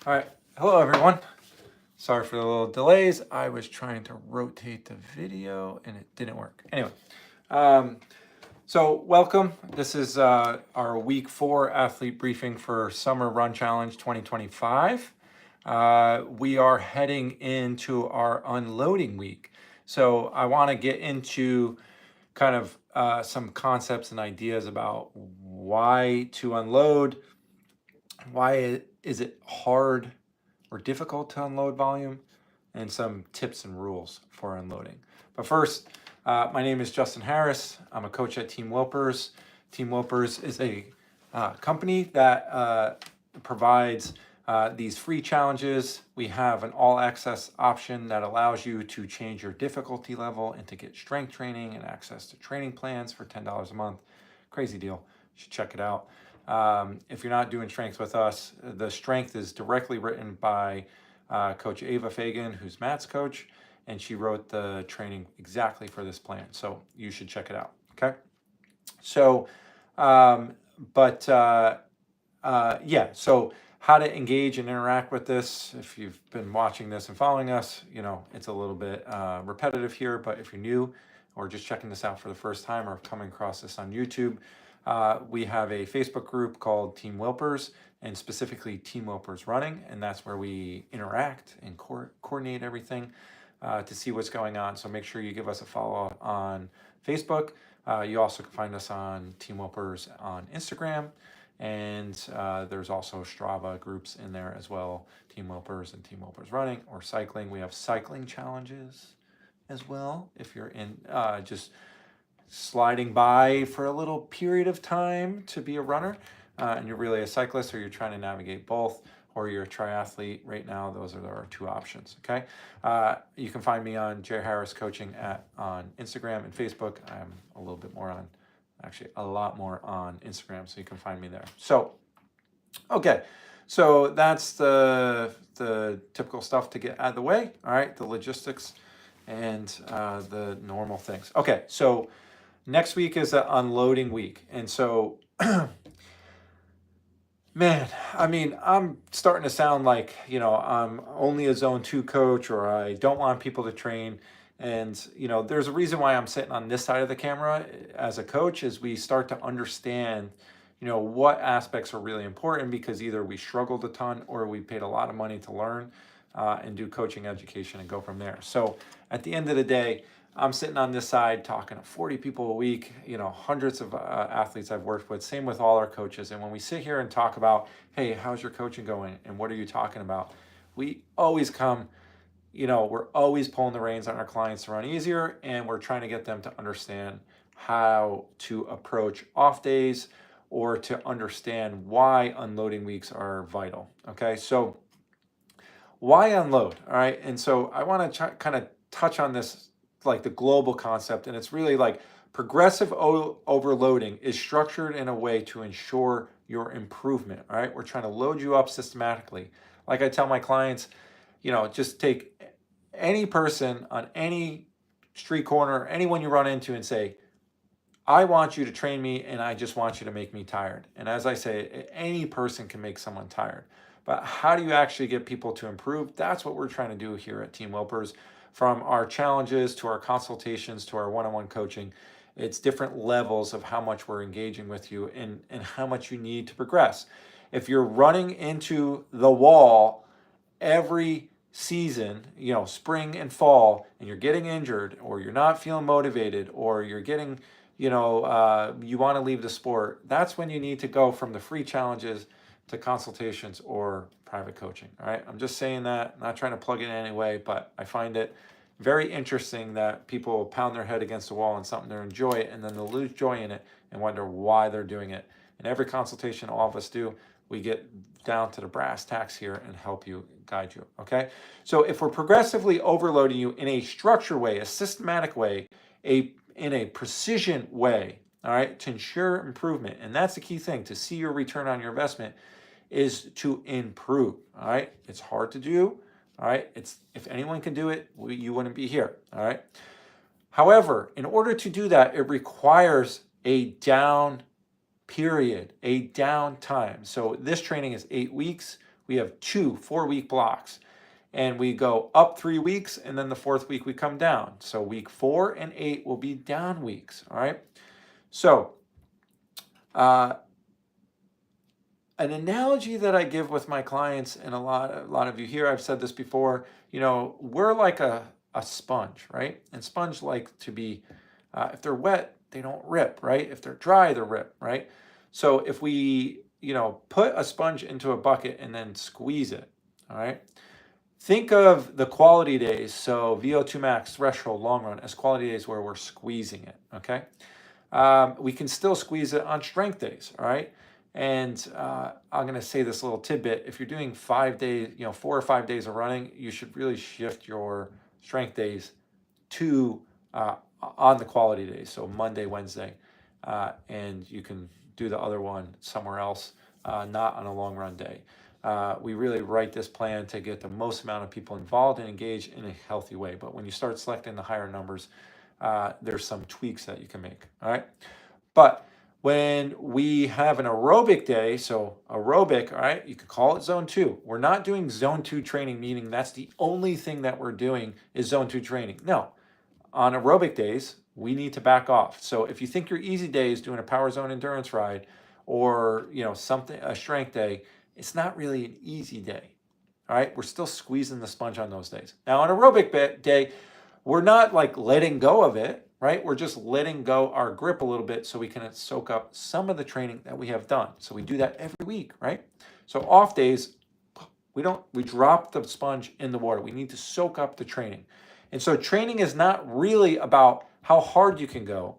All right. Hello, everyone. Sorry for the little delays. I was trying to rotate the video and it didn't work. Anyway, um, so welcome. This is our week 4 athlete briefing for Summer Run Challenge 2025. We are heading into our unloading week. So I want to get into kind of some concepts and ideas about why to unload, why is it hard or difficult to unload volume, and some tips and rules for unloading. But first, my name is Justin Harris. I'm a coach at Team Wilpers. Team Wilpers is a company that provides these free challenges. We have an all access option that allows you to change your difficulty level and to get strength training and access to training plans for $10 a month. Crazy deal. You should check it out. If you're not doing strength with us, the strength is directly written by Coach Ava Fagan, who's Matt's coach, and she wrote the training exactly for this plan. So you should check it out. Okay. So, yeah. So how to engage and interact with this. If you've been watching this and following us, you know it's a little bit repetitive here. But if you're new or just checking this out for the first time or coming across this on YouTube, we have a Facebook group called Team Wilpers, and specifically Team Wilpers Running, and that's where we interact and coordinate everything to see what's going on. So make sure you give us a follow on Facebook. You also can find us on Team Wilpers on Instagram, and there's also Strava groups in there as well, Team Wilpers and Team Wilpers Running, or cycling. We have cycling challenges as well if you're in just sliding by for a little period of time to be a runner, and you're really a cyclist, or you're trying to navigate both, or you're a triathlete right now. Those are our two options. Okay. You can find me on J Harris Coaching on Instagram and Facebook. I'm a little bit more on, actually a lot more on Instagram, so you can find me there. So, okay. So that's the typical stuff to get out of the way. All right. The logistics and the normal things. Okay. So next week is an unloading week. And so, man, I mean, I'm starting to sound like, I'm only a zone 2 coach, or I don't want people to train. And, there's a reason why I'm sitting on this side of the camera as a coach, is we start to understand, what aspects are really important, because either we struggled a ton or we paid a lot of money to learn and do coaching education and go from there. So at the end of the day, I'm sitting on this side talking to 40 people a week, hundreds of athletes I've worked with, same with all our coaches. And when we sit here and talk about, hey, how's your coaching going? And what are you talking about? We always come, we're always pulling the reins on our clients to run easier. And we're trying to get them to understand how to approach off days, or to understand why unloading weeks are vital. Okay. So why unload? All right. And so I want to kind of touch on this, like the global concept, and it's really like progressive overloading is structured in a way to ensure your improvement. All right, we're trying to load you up systematically. Like I tell my clients, just take any person on any street corner, anyone you run into, and say, I want you to train me, and I just want you to make me tired. And as I say, any person can make someone tired, but how do you actually get people to improve? That's what we're trying to do here at Team Wilpers. From our challenges to our consultations to our one-on-one coaching, it's different levels of how much we're engaging with you and how much you need to progress. If you're running into the wall every season, spring and fall, and you're getting injured, or you're not feeling motivated, or you're getting, you want to leave the sport, that's when you need to go from the free challenges to consultations or private coaching. All right. I'm just saying that, not trying to plug it in any way, but I find it very interesting that people pound their head against the wall in something they enjoy it, and then they'll lose joy in it and wonder why they're doing it. And every consultation all of us do, we get down to the brass tacks here and help you, guide you. Okay. So if we're progressively overloading you in a structured way, a systematic way, in a precision way, all right, to ensure improvement, and that's the key thing, to see your return on your investment, is to improve. All right. It's hard to do. All right. If anyone can do it, you wouldn't be here. All right. However, in order to do that, it requires a down period, a down time. So this training is 8 weeks. We have 2 4-week blocks, and we go up 3 weeks, and then the 4th week we come down. So week 4 and 8 will be down weeks. All right. So an analogy that I give with my clients, and a lot of you here, I've said this before, we're like a sponge, right? And sponge like to be, if they're wet, they don't rip, right? If they're dry, they're rip, right? So if we, put a sponge into a bucket and then squeeze it, all right? Think of the quality days, so VO2 max, threshold, long run, as quality days where we're squeezing it, okay? We can still squeeze it on strength days, all right? And I'm going to say this little tidbit. If you're doing 5 days, 4 or 5 days of running, you should really shift your strength days to on the quality days. So Monday, Wednesday, and you can do the other one somewhere else, not on a long run day. We really write this plan to get the most amount of people involved and engaged in a healthy way. But when you start selecting the higher numbers, there's some tweaks that you can make. All right. But when we have an aerobic day, so aerobic, all right, you could call it zone 2. We're not doing zone 2 training, meaning that's the only thing that we're doing is zone 2 training. No, on aerobic days, we need to back off. So if you think your easy day is doing a power zone endurance ride or, something, a strength day, it's not really an easy day. All right. We're still squeezing the sponge on those days. Now on aerobic day, we're not like letting go of it. Right? We're just letting go our grip a little bit so we can soak up some of the training that we have done. So we do that every week, right? So off days, we drop the sponge in the water. We need to soak up the training. And so training is not really about how hard you can go.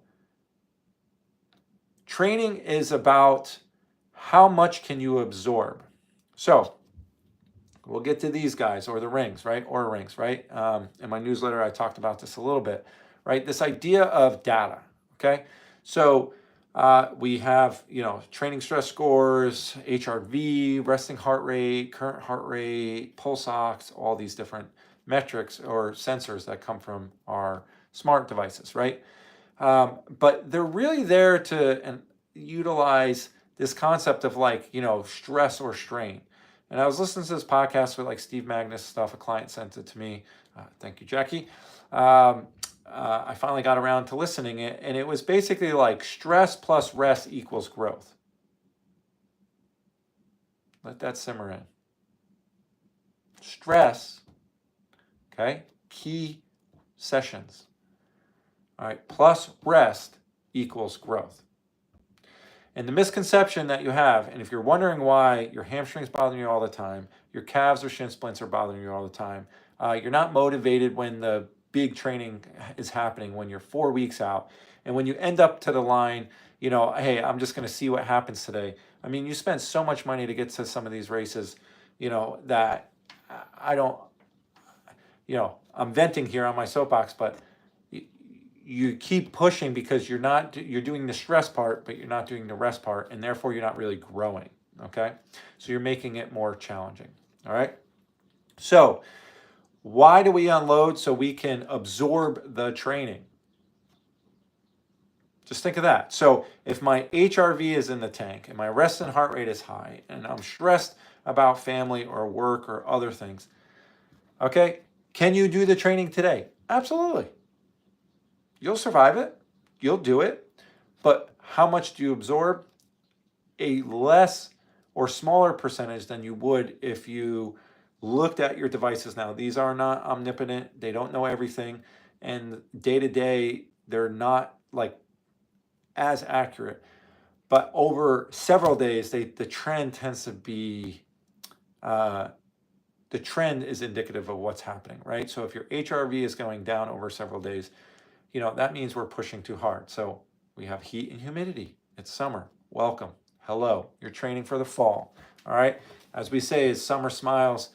Training is about how much can you absorb. So we'll get to these guys or the rings, right? Or rings, right? In my newsletter, I talked about this a little bit. Right, this idea of data, okay? So we have, training stress scores, HRV, resting heart rate, current heart rate, pulse ox, all these different metrics or sensors that come from our smart devices, right? But they're really there to utilize this concept of stress or strain. And I was listening to this podcast with Steve Magnus stuff. A client sent it to me. Thank you, Jackie. I finally got around to listening it, and it was basically stress plus rest equals growth. Let that simmer in. Stress, okay, key sessions, all right, plus rest equals growth. And the misconception that you have, and if you're wondering why your hamstrings bothering you all the time, your calves or shin splints are bothering you all the time, you're not motivated when the big training is happening, when you're 4 weeks out, and when you end up to the line, hey, I'm just going to see what happens today. I mean, you spend so much money to get to some of these races, that I don't, I'm venting here on my soapbox, but you keep pushing because you're doing the stress part, but you're not doing the rest part, and therefore you're not really growing. Okay, so you're making it more challenging. All right, so why do we unload? So we can absorb the training. Just think of that. So if my HRV is in the tank and my rest and heart rate is high and I'm stressed about family or work or other things, okay, can you do the training today? Absolutely. You'll survive it. You'll do it. But how much do you absorb? A less or smaller percentage than you would if you looked at your devices. Now, these are not omnipotent. They don't know everything. And day to day, they're not as accurate. But over several days, the trend tends to be, the trend is indicative of what's happening, right? So if your HRV is going down over several days, that means we're pushing too hard. So we have heat and humidity. It's summer. Welcome. Hello. You're training for the fall. All right. As we say, is summer smiles.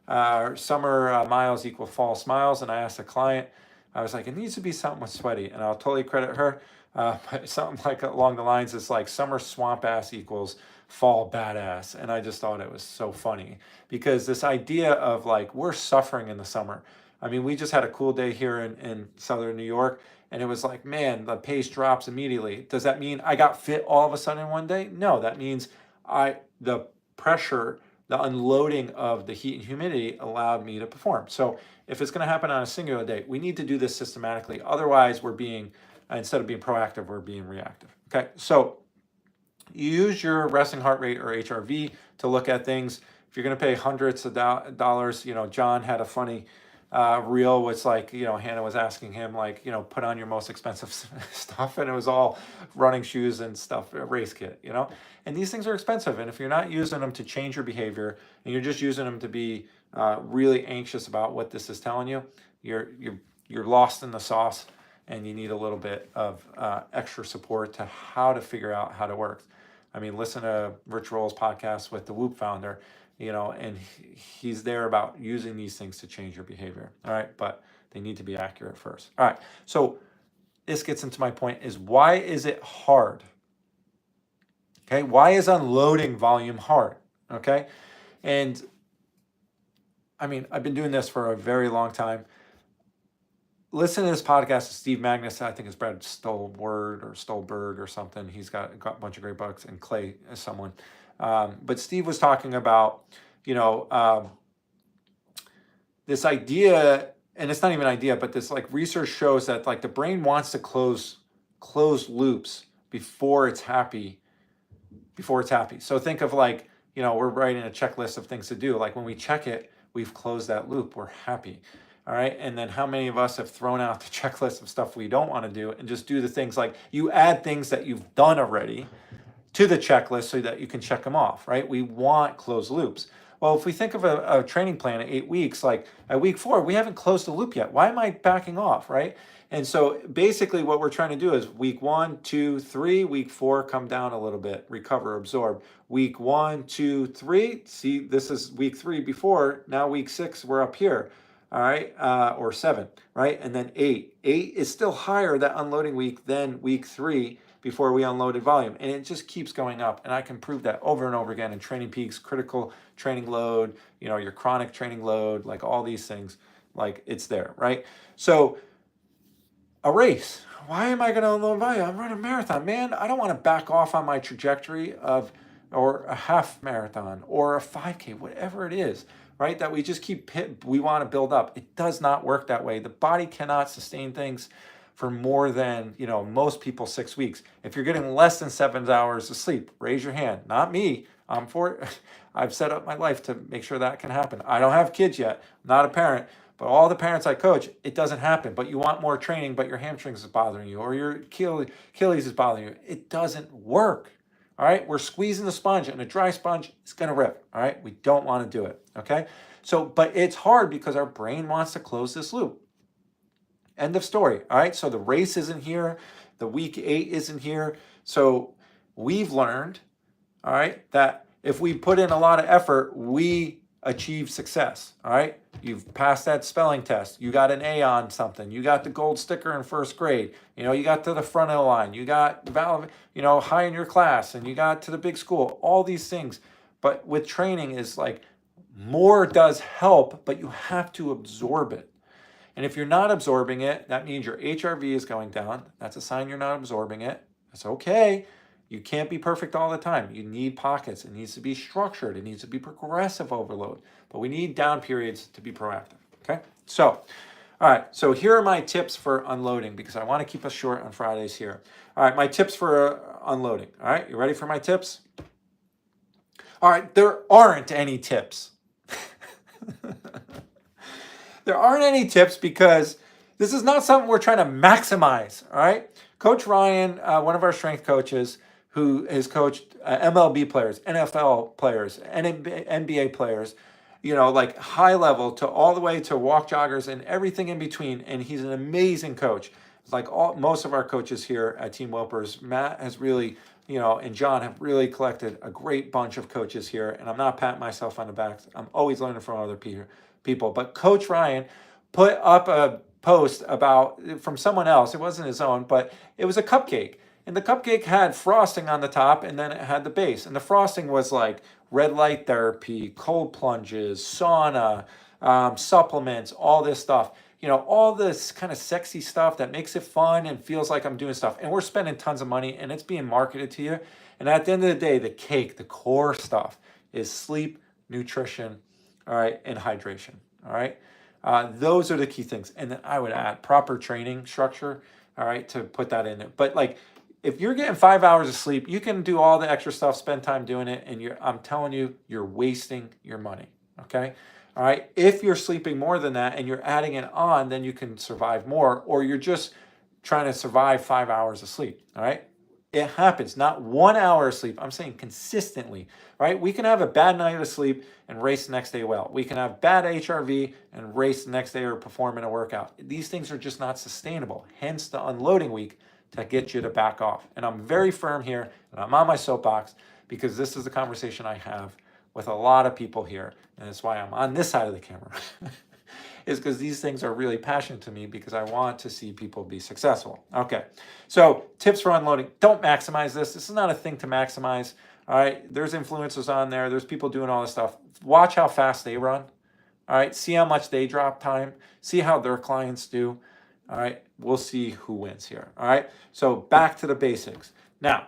Summer miles equal fall smiles. And I asked a client, I was like, it needs to be something with sweaty. And I'll totally credit her. But something along the lines is summer swamp ass equals fall badass. And I just thought it was so funny because this idea of we're suffering in the summer. I mean, we just had a cool day here in Southern New York, and it was man, the pace drops immediately. Does that mean I got fit all of a sudden in one day? No, that means the pressure, the unloading of the heat and humidity allowed me to perform. So if it's going to happen on a singular day, we need to do this systematically. Otherwise, we're being, instead of being proactive, we're being reactive. Okay, so you use your resting heart rate or HRV to look at things. If you're going to pay hundreds of dollars, John had a funny reel was like, Hannah was asking him, like, put on your most expensive stuff, and it was all running shoes and stuff, a race kit, and these things are expensive. And if you're not using them to change your behavior and you're just using them to be really anxious about what this is telling you, you're lost in the sauce, and you need a little bit of extra support to how to figure out how to work. I mean, listen to Rich Roll's podcast with the Whoop founder, and he's there about using these things to change your behavior. All right, but they need to be accurate first. All right, so this gets into my point is, why is it hard? Okay, why is unloading volume hard? Okay, and I mean, I've been doing this for a very long time. Listen to this podcast with Steve Magnus. I think it's Brad Stolberg or something. He's got a bunch of great books, and Clay is someone. But Steve was talking about, this idea, and it's not even an idea, but this like research shows that like the brain wants to close loops before it's happy. So think of like, we're writing a checklist of things to do. Like when we check it, we've closed that loop. We're happy. All right. And then how many of us have thrown out the checklist of stuff we don't want to do and just do the things like you add things that you've done already to the checklist so that you can check them off, right? We want closed loops. Well, if we think of a training plan at 8 weeks, like at week 4, we haven't closed the loop yet. Why am I backing off, right? And so basically what we're trying to do is week 1, 2, 3, week 4, come down a little bit, recover, absorb. Week 1, 2, 3, see, this is week 3 before, now week 6, we're up here. All right, or 7, right? And then 8. 8 is still higher, that unloading week, than week 3 before we unloaded volume. And it just keeps going up. And I can prove that over and over again in Training Peaks, critical training load, your chronic training load, like all these things, like it's there, right? So a race, why am I going to unload volume? I'm running a marathon, man. I don't want to back off on my trajectory or a half marathon or a 5K, whatever it is. Right? That we just we want to build up. It does not work that way. The body cannot sustain things for more than, most people 6 weeks. If you're getting less than 7 hours of sleep, raise your hand. Not me. I'm for it. I've set up my life to make sure that can happen. I don't have kids yet. I'm not a parent, but all the parents I coach, it doesn't happen. But you want more training, but your hamstrings is bothering you, or your Achilles is bothering you. It doesn't work. All right, we're squeezing the sponge, and a dry sponge is going to rip. All right, we don't want to do it. Okay, so, but it's hard because our brain wants to close this loop. End of story. All right, so the race isn't here. The week 8 isn't here. So we've learned, all right, that if we put in a lot of effort, we achieve success. All right, you've passed that spelling test. You got an A on something. You got the gold sticker in first grade. You got to the front of the line. You got high in your class, and you got to the big school. All these things. But with training is like more does help, but you have to absorb it. And if you're not absorbing it, that means your HRV is going down. That's a sign you're not absorbing it. That's okay. You can't be perfect all the time. You need pockets. It needs to be structured. It needs to be progressive overload. But we need down periods to be proactive. Okay? So, all right. So here are my tips for unloading, because I want to keep us short on Fridays here. All right. My tips for unloading. All right. You ready for my tips? All right. There aren't any tips. There aren't any tips because this is not something we're trying to maximize. All right. Coach Ryan, one of our strength coaches, who has coached MLB players, NFL players, NBA players, like high level to all the way to walk joggers and everything in between. And he's an amazing coach. Like most of our coaches here at Team Wilpers, Matt has really, and John have really collected a great bunch of coaches here. And I'm not patting myself on the back. I'm always learning from other people. But Coach Ryan put up a post from someone else. It wasn't his own, but it was a cupcake. And the cupcake had frosting on the top, and then it had the base. And the frosting was like red light therapy, cold plunges, sauna, supplements, all this stuff. All this kind of sexy stuff that makes it fun and feels like I'm doing stuff. And we're spending tons of money, and it's being marketed to you. And at the end of the day, the cake, the core stuff is sleep, nutrition, all right, and hydration, all right? Those are the key things. And then I would add proper training structure, all right, to put that in it. But like, if you're getting 5 hours of sleep, you can do all the extra stuff, spend time doing it, and I'm telling you, you're wasting your money, okay? All right, if you're sleeping more than that and you're adding it on, then you can survive more, or you're just trying to survive 5 hours of sleep, all right? It happens, not 1 hour of sleep. I'm saying consistently, right? We can have a bad night of sleep and race the next day well. We can have bad HRV and race the next day or perform in a workout. These things are just not sustainable, hence the unloading week to get you to back off. And I'm very firm here, and I'm on my soapbox because this is the conversation I have with a lot of people here, and that's why I'm on this side of the camera, is because these things are really passionate to me because I want to see people be successful. Okay, so tips for unloading. Don't maximize this. This is not a thing to maximize, all right? There's influencers on there. There's people doing all this stuff. Watch how fast they run, all right? See how much they drop time. See how their clients do, all right? We'll see who wins here, all right? So back to the basics. Now,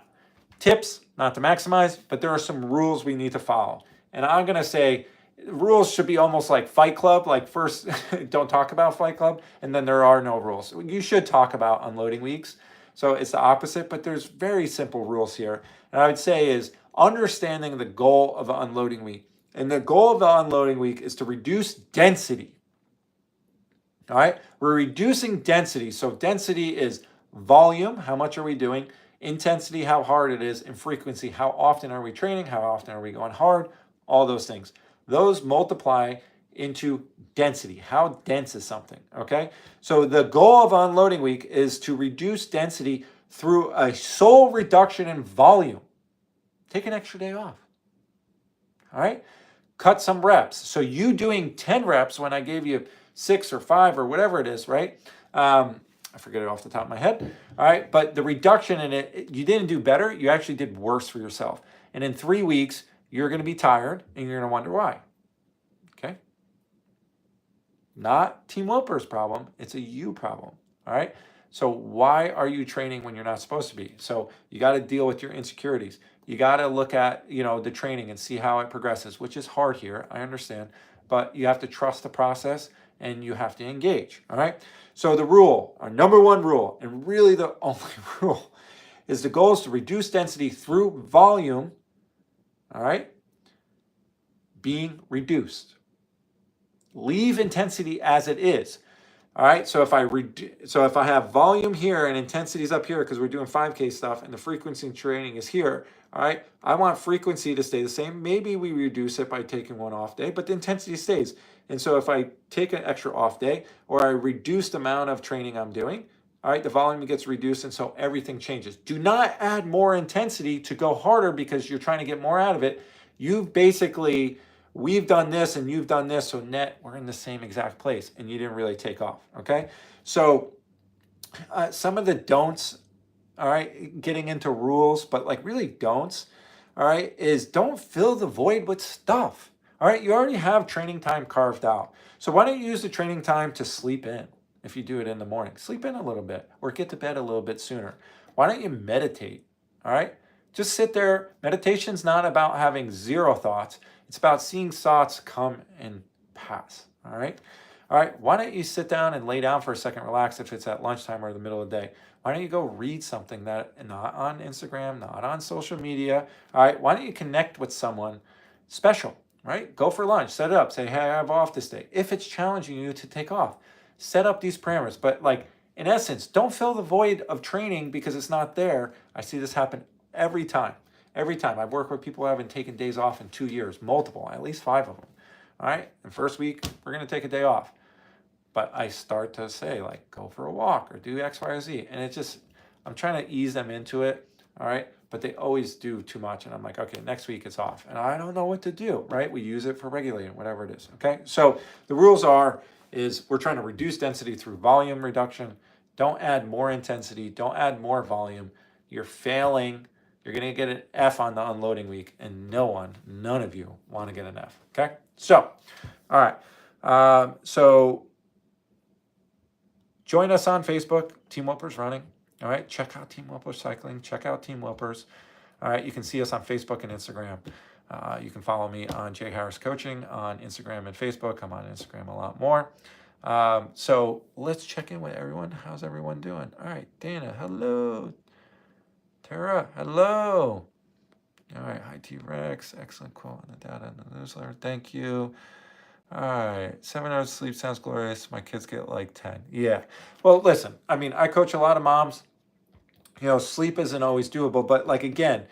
tips, not to maximize, but there are some rules we need to follow. And I'm going to say rules should be almost like Fight Club. Like first, don't talk about Fight Club, and then there are no rules. You should talk about unloading weeks. So it's the opposite, but there's very simple rules here. And I would say is understanding the goal of an unloading week. And the goal of the unloading week is to reduce density. All right, we're reducing density. So density is volume, how much are we doing? Intensity, how hard it is, and frequency, how often are we training? How often are we going hard? All those things. Those multiply into density. How dense is something, okay? So the goal of unloading week is to reduce density through a sole reduction in volume. Take an extra day off, all right? Cut some reps. So you doing 10 reps when I gave you 6 or 5 or whatever it is, right? I forget it off the top of my head, all right? But the reduction in it, you didn't do better, you actually did worse for yourself. And in 3 weeks, you're going to be tired and you're going to wonder why, okay? Not Team Wilpers' problem, it's a you problem, all right? So why are you training when you're not supposed to be? So you got to deal with your insecurities. You got to look at, the training and see how it progresses, which is hard here, I understand, but you have to trust the process and you have to engage, all right? So the rule, our number one rule, and really the only rule, is the goal is to reduce density through volume, all right, being reduced. Leave intensity as it is. All right, so if I have volume here and intensity is up here because we're doing 5K stuff and the frequency training is here, all right, I want frequency to stay the same. Maybe we reduce it by taking one off day, but the intensity stays. And so if I take an extra off day or I reduce the amount of training I'm doing, all right, the volume gets reduced and so everything changes. Do not add more intensity to go harder because you're trying to get more out of it. We've done this and you've done this, so net, we're in the same exact place and you didn't really take off, okay? So some of the don'ts, all right, getting into rules, but like really don'ts, all right, is don't fill the void with stuff, all right? You already have training time carved out. So why don't you use the training time to sleep in? If you do it in the morning, sleep in a little bit or get to bed a little bit sooner. Why don't you meditate, all right? Just sit there. Meditation's not about having zero thoughts. It's about seeing thoughts come and pass, all right? All right, why don't you sit down and lay down for a second, relax if it's at lunchtime or the middle of the day. Why don't you go read something that not on Instagram, not on social media, all right? Why don't you connect with someone special, right? Go for lunch, set it up, say, hey, I have off this day. If it's challenging you to take off, set up these parameters. But like, in essence, don't fill the void of training because it's not there. I see this happen every time. Every time. I've worked with people who haven't taken days off in 2 years, multiple, at least 5 of them. All right, and first week, we're going to take a day off. But I start to say, like, go for a walk or do X, Y, or Z. And it's just, I'm trying to ease them into it, all right? But they always do too much. And I'm like, okay, next week it's off. And I don't know what to do, right? We use it for regulating, whatever it is, okay? So the rules is we're trying to reduce density through volume reduction. Don't add more intensity. Don't add more volume. You're failing. You're going to get an F on the unloading week, and none of you want to get an F, okay? So, all right. So join us on Facebook, Team Wilpers Running, all right? Check out Team Wilpers Cycling. Check out Team Wilpers, all right? You can see us on Facebook and Instagram. You can follow me on J Harris Coaching on Instagram and Facebook. I'm on Instagram a lot more. So let's check in with everyone. How's everyone doing? All right, Dana, hello. Tara, hello. All right, hi T-Rex. Excellent quote on the data in the newsletter. Thank you. All right, 7 hours of sleep sounds glorious. My kids get like 10. Yeah. Well, listen, I mean, I coach a lot of moms. Sleep isn't always doable, but like, again,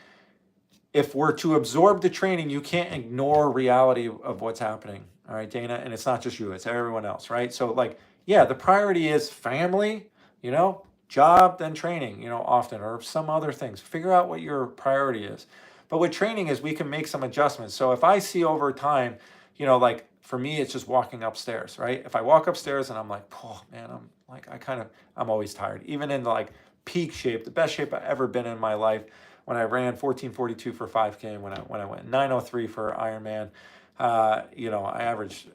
if we're to absorb the training, you can't ignore reality of what's happening. All right, Dana, and it's not just you, it's everyone else, right? So like, yeah, the priority is family, job, then training, often, or some other things. Figure out what your priority is. But with training is we can make some adjustments. So if I see over time, like for me, it's just walking upstairs, right? If I walk upstairs and I'm like, oh man, I'm always tired. Even in like peak shape, the best shape I've ever been in my life, when I ran 14:42 for 5K, when I went 9:03 for Ironman, I averaged,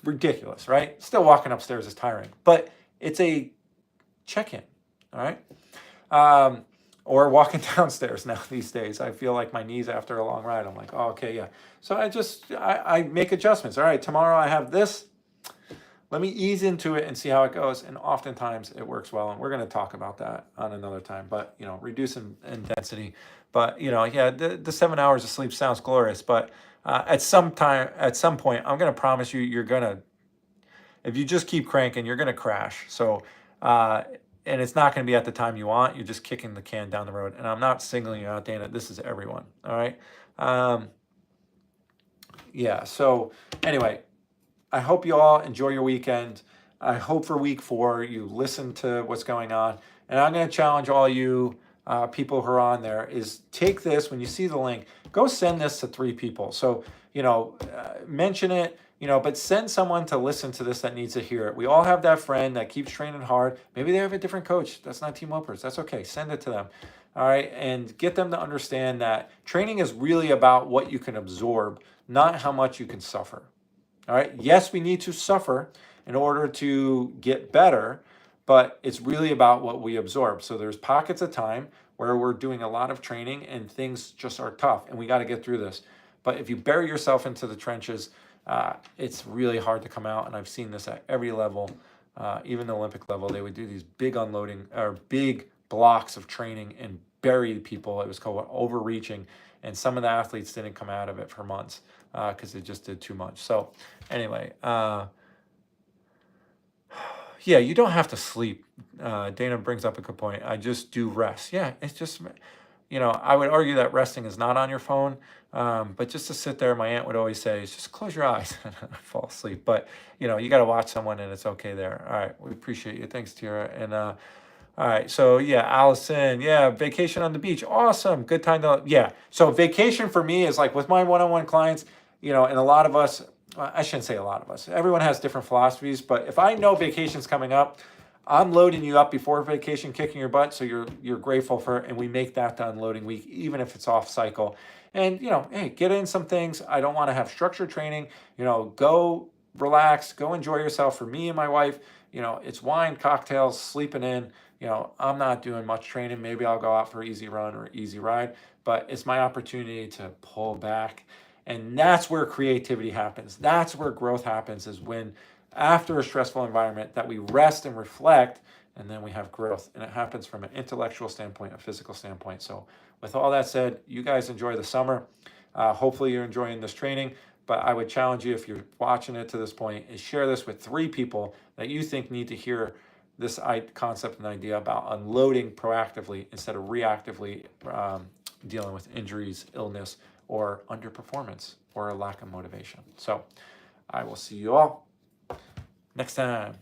ridiculous, right? Still walking upstairs is tiring, but it's a check-in, all right? Or walking downstairs now these days. I feel like my knees after a long ride. I'm like, oh, okay, yeah. So I make adjustments. All right, tomorrow I have this. Let me ease into it and see how it goes. And oftentimes it works well. And we're going to talk about that on another time. But, reduce in density. But, yeah, the 7 hours of sleep sounds glorious. But at some point, I'm going to promise you, if you just keep cranking, you're going to crash. So, and it's not going to be at the time you want. You're just kicking the can down the road. And I'm not singling you out, Dana. This is everyone. All right. Yeah. So anyway, I hope you all enjoy your weekend. I hope for week 4 you listen to what's going on. And I'm going to challenge all you people who are on there is take this, when you see the link, go send this to 3 people. So, mention it, but send someone to listen to this that needs to hear it. We all have that friend that keeps training hard. Maybe they have a different coach. That's not Team Wilpers. That's okay. Send it to them. All right. And get them to understand that training is really about what you can absorb, not how much you can suffer. All right. Yes, we need to suffer in order to get better, but it's really about what we absorb. So there's pockets of time where we're doing a lot of training and things just are tough and we got to get through this. But if you bury yourself into the trenches, it's really hard to come out. And I've seen this at every level, even the Olympic level. They would do these big unloading or big blocks of training and bury people. It was called overreaching. And some of the athletes didn't come out of it for months because they just did too much. So anyway, yeah, you don't have to sleep. Dana brings up a good point. I just do rest. Yeah, it's just, I would argue that resting is not on your phone, but just to sit there, my aunt would always say, is just close your eyes and fall asleep. But, you got to watch someone and it's okay there. All right, we appreciate you. Thanks, Tira. And all right, so yeah, Allison, yeah, vacation on the beach. Awesome, good time to, yeah. So vacation for me is like with my one-on-one clients, and a lot of us, I shouldn't say a lot of us. Everyone has different philosophies, but if I know vacation's coming up, I'm loading you up before vacation, kicking your butt, so you're grateful for it, and we make that the unloading week, even if it's off cycle. And hey, get in some things. I don't want to have structured training. Go relax, go enjoy yourself. For me and my wife, it's wine, cocktails, sleeping in. I'm not doing much training. Maybe I'll go out for an easy run or easy ride, but it's my opportunity to pull back. And that's where creativity happens. That's where growth happens, is when after a stressful environment that we rest and reflect, and then we have growth. And it happens from an intellectual standpoint, a physical standpoint. So with all that said, you guys enjoy the summer. Hopefully you're enjoying this training, but I would challenge you, if you're watching it to this point, is share this with 3 people that you think need to hear this concept and idea about unloading proactively instead of reactively dealing with injuries, illness, or underperformance, or a lack of motivation. So I will see you all next time.